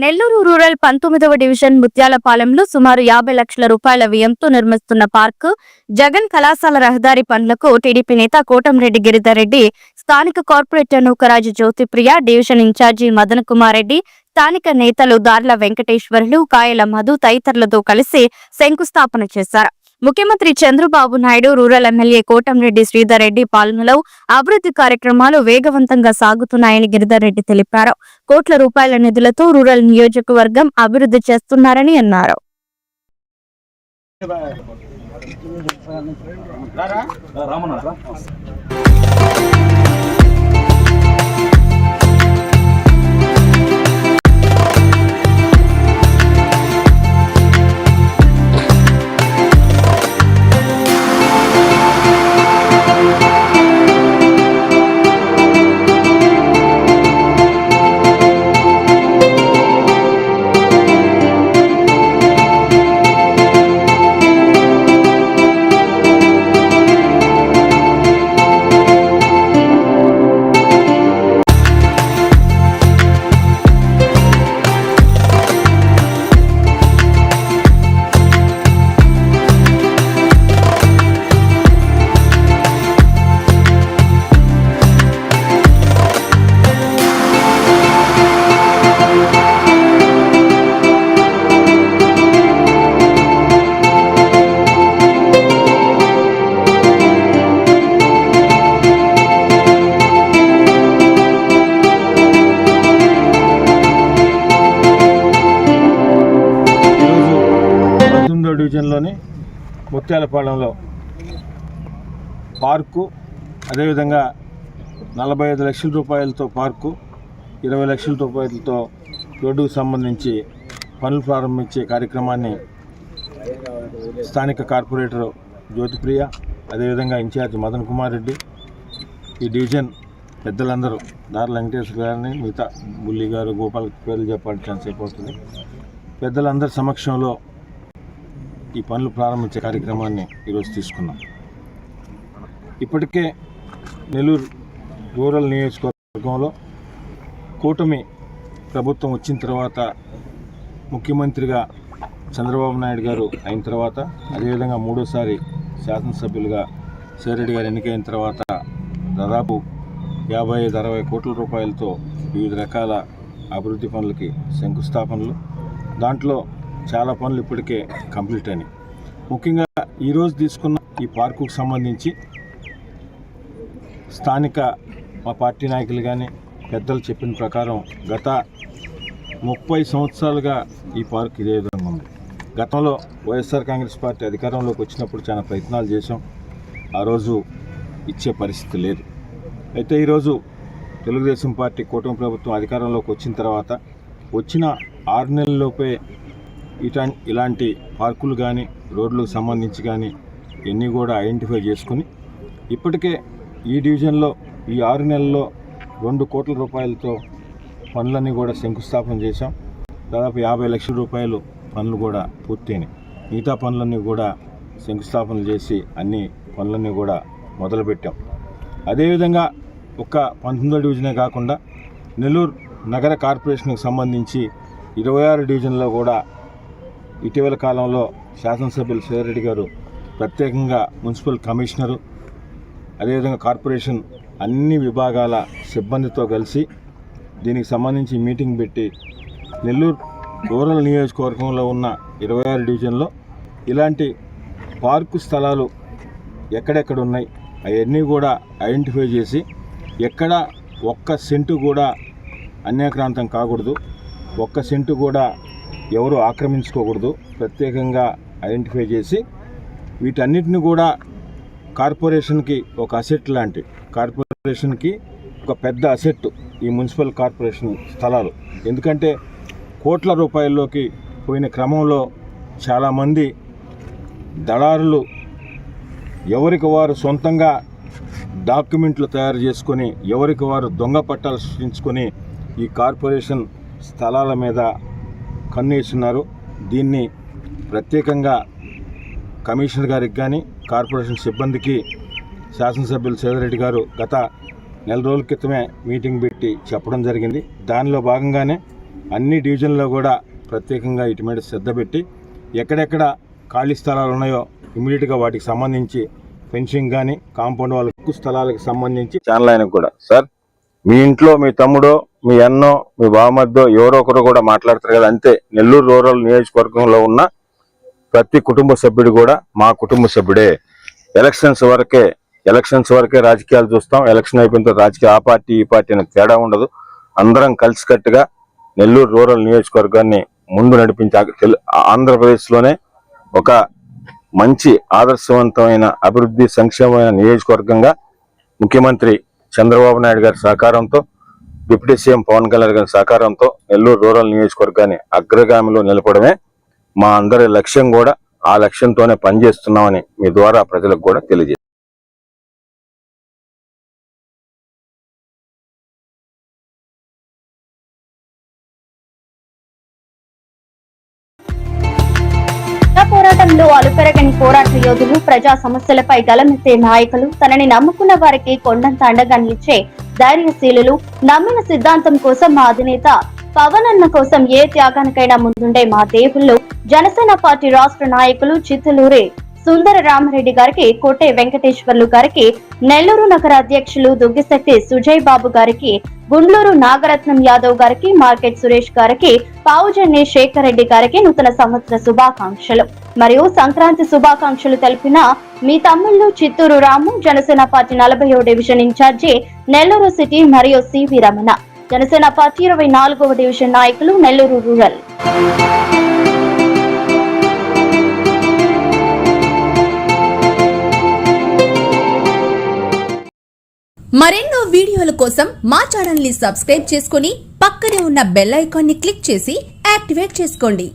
Nellore rural 19వ division ముత్యాలపాలెంలో సుమారు 50 లక్షల రూపాయల వ్యయంతో నిర్మిస్తున్న పార్కు జగన్ కళాశాల రహదారి పనులకు టీడీపీ నేత కోటంరెడ్డి గిరిధర్ రెడ్డి, స్థానిక corporator Nookaraju Jyothipriya, division incharge Madan Kumar Reddy, స్థానిక నేతలు దార్ల వెంకటేశ్వర్లు, కాయల మధు తదితరులతో కలిసి శంకుస్థాపన చేశారు. ముఖ్యమంత్రి చంద్రబాబు నాయుడు, రూరల్ ఎమ్మెల్యే కోటంరెడ్డి శ్రీధర్ రెడ్డి పాలనలో అభివృద్ధి కార్యక్రమాలు వేగవంతంగా సాగుతున్నాయని గిరిధర్ రెడ్డి తెలిపారు. కోట్ల రూపాయల నిధులతో రూరల్ నియోజకవర్గం అభివృద్ధి చేస్తున్నారని అన్నారు. డివిజన్లోని ముత్యాలపాలెంలో పార్కు, అదేవిధంగా 45 లక్షల రూపాయలతో పార్కు, 20 లక్షల రూపాయలతో రోడ్డుకు సంబంధించి పనులు ప్రారంభించే కార్యక్రమాన్ని స్థానిక కార్పొరేటర్ జ్యోతిప్రియ, అదేవిధంగా ఇన్ఛార్జ్ మదన్ కుమార్ రెడ్డి, ఈ డివిజన్ పెద్దలందరూ దార్ల వెంకటేశ్వర గారిని, మిగతా బుల్లి గారు, గోపాల్ పేర్లు చెప్పాలి ఛాన్స్ అయిపోతుంది, పెద్దలందరి సమక్షంలో ఈ పనులు ప్రారంభించే కార్యక్రమాన్ని ఈరోజు తీసుకున్నాం. ఇప్పటికే నెల్లూరు రూరల్ నియోజకవర్గంలో కూటమి ప్రభుత్వం వచ్చిన తర్వాత, ముఖ్యమంత్రిగా చంద్రబాబు నాయుడు గారు అయిన తర్వాత, అదేవిధంగా మూడోసారి శాసనసభ్యులుగా సేరెడ్డి గారు ఎన్నికైన తర్వాత దాదాపు 55-60 కోట్ల రూపాయలతో వివిధ రకాల అభివృద్ధి పనులకి శంకుస్థాపనలు, దాంట్లో చాలా పనులు ఇప్పటికే కంప్లీట్ అయినాయి. ముఖ్యంగా ఈరోజు తీసుకున్న ఈ పార్కుకు సంబంధించి స్థానిక మా పార్టీ నాయకులు కానీ పెద్దలు చెప్పిన ప్రకారం గత 30 సంవత్సరాలుగా ఈ పార్క్ ఇదే విధంగా ఉంది. గతంలో వైఎస్ఆర్ కాంగ్రెస్ పార్టీ అధికారంలోకి వచ్చినప్పుడు చాలా ప్రయత్నాలు చేశాం, ఆ రోజు ఇచ్చే పరిస్థితి లేదు. అయితే ఈరోజు తెలుగుదేశం పార్టీ కూటమి ప్రభుత్వం అధికారంలోకి వచ్చిన తర్వాత వచ్చిన 6 నెలల్లోపే ఇలాంటి పార్కులు కానీ రోడ్లకు సంబంధించి కానీ ఇవన్నీ కూడా ఐడెంటిఫై చేసుకుని ఇప్పటికే ఈ డివిజన్లో ఈ 6 నెలల్లో 2 కోట్ల రూపాయలతో పనులన్నీ కూడా శంకుస్థాపన చేశాం. దాదాపు 50 లక్షల రూపాయలు పనులు కూడా పూర్తయినాయి. మిగతా పనులన్నీ కూడా శంకుస్థాపనలు చేసి అన్ని పనులన్నీ కూడా మొదలుపెట్టాం. అదేవిధంగా ఒక 19వ డివిజనే కాకుండా నెల్లూరు నగర కార్పొరేషన్కి సంబంధించి 26 డివిజన్లో కూడా ఇటీవల కాలంలో శాసనసభ్యులు సేరెడ్డి గారు ప్రత్యేకంగా మున్సిపల్ కమిషనరు, అదేవిధంగా కార్పొరేషన్ అన్ని విభాగాల సిబ్బందితో కలిసి దీనికి సంబంధించి మీటింగ్ పెట్టి నెల్లూరు రూరల్ నియోజకవర్గంలో ఉన్న 26 డివిజన్లో ఇలాంటి పార్కు స్థలాలు ఎక్కడెక్కడ ఉన్నాయి అవన్నీ కూడా ఐడెంటిఫై చేసి ఎక్కడ ఒక్క సెంటు కూడా అన్యాక్రాంతం కాకూడదు, ఒక్క సెంటు కూడా ఎవరు ఆక్రమించుకోకూడదు, ప్రత్యేకంగా ఐడెంటిఫై చేసి వీటన్నిటిని కూడా కార్పొరేషన్కి ఒక అసెట్ లాంటి, కార్పొరేషన్కి ఒక పెద్ద అసెట్ ఈ మున్సిపల్ కార్పొరేషన్ స్థలాలు. ఎందుకంటే కోట్ల రూపాయల్లోకి పోయిన క్రమంలో చాలామంది దళారులు ఎవరికి వారు సొంతంగా డాక్యుమెంట్లు తయారు చేసుకొని, ఎవరికి వారు దొంగ పట్టాలు సృష్టించుకొని ఈ కార్పొరేషన్ స్థలాల మీద కన్నేస్తున్నారు. దీన్ని ప్రత్యేకంగా కమిషనర్ గారికి కానీ కార్పొరేషన్ సిబ్బందికి శాసనసభ్యులు సేదరెడ్డి గారు గత నెల రోజుల క్రితమే మీటింగ్ పెట్టి చెప్పడం జరిగింది. దానిలో భాగంగానే అన్ని డివిజన్లో కూడా ప్రత్యేకంగా ఇటు మీద శ్రద్ధ పెట్టి ఎక్కడెక్కడ ఖాళీ స్థలాలు ఉన్నాయో ఇమీడియట్గా వాటికి సంబంధించి ఫెన్సింగ్ కానీ కాంపౌండ్ వాళ్ళ స్థలాలకు సంబంధించి ఛానల్ ఆయనకు కూడా సార్ మీ ఇంట్లో మీ తమ్ముడో మీ అన్నో మీ బావమద్దో ఎవరో ఒకరు కూడా మాట్లాడతారు కదా, అంతే. నెల్లూరు రూరల్ నియోజకవర్గంలో ఉన్న ప్రతి కుటుంబ సభ్యుడు కూడా మా కుటుంబ సభ్యుడే. ఎలక్షన్స్ వరకే రాజకీయాలు చూస్తాం. ఎలక్షన్ అయిపోయిన తర్వాత రాజకీయ ఆ పార్టీ ఈ పార్టీ అనే తేడా ఉండదు. అందరం కలిసికట్టుగా నెల్లూరు రూరల్ నియోజకవర్గాన్ని ముందు నడిపించే ఆంధ్రప్రదేశ్లోనే ఒక మంచి ఆదర్శవంతమైన అభివృద్ధి సంక్షేమమైన నియోజకవర్గంగా ముఖ్యమంత్రి చంద్రబాబు నాయుడు గారి సహకారంతో, డిప్యూటీ సీఎం పవన్ కళ్యాణ్ గారి సహకారంతో నెల్లూరు రూరల్ నియోజకవర్గాన్ని అగ్రగామిలో నిలపడమే మా అందరి లక్ష్యం. కూడా ఆ లక్ష్యంతోనే పనిచేస్తున్నామని మీ ద్వారా ప్రజలకు కూడా తెలియజేస్తాం. పోరాటంలో అలుపెరగని పోరాట యోధులు, ప్రజా సమస్యలపై గలమెత్తే నాయకులు, తనని నమ్ముకున్న వారికి కొండంత అండగా నిలిచే ధైర్యశీలులు, నమ్మిన సిద్ధాంతం కోసం మా అధినేత పవన్ అన్న కోసం ఏ త్యాగానికైనా ముందుండే మా దేవుళ్ళు, జనసేన పార్టీ రాష్ట్ర నాయకులు చిత్తలూరి సుందర రామరెడ్డి గారికి, కోటే వెంకటేశ్వర్లు గారికి, నెల్లూరు నగర అధ్యక్షులు దుగ్గిశెట్టి సుజయ్ బాబు గారికి, గుండ్లూరు నాగరత్నం యాదవ్ గారికి, మార్కెట్ సురేష్ గారికి, పావుజన్ని శేఖర్ రెడ్డి గారికి నూతన సంవత్సర శుభాకాంక్షలు మరియు సంక్రాంతి శుభాకాంక్షలు తెలిపిన మీ తమ్ముళ్ళు చిత్తూరు రాము, జనసేన పార్టీ 40వ డివిజన్ ఇన్ఛార్జి నెల్లూరు సిటీ మరియు సివి రమణ, జనసేన పార్టీ 24వ డివిజన్ నాయకులు నెల్లూరు రూరల్. మరెన్నో వీడియోల కోసం మా ఛానల్ ని సబ్స్క్రైబ్ చేసుకుని పక్కనే ఉన్న బెల్ ఐకాన్ ని క్లిక్ చేసి యాక్టివేట్ చేసుకోండి.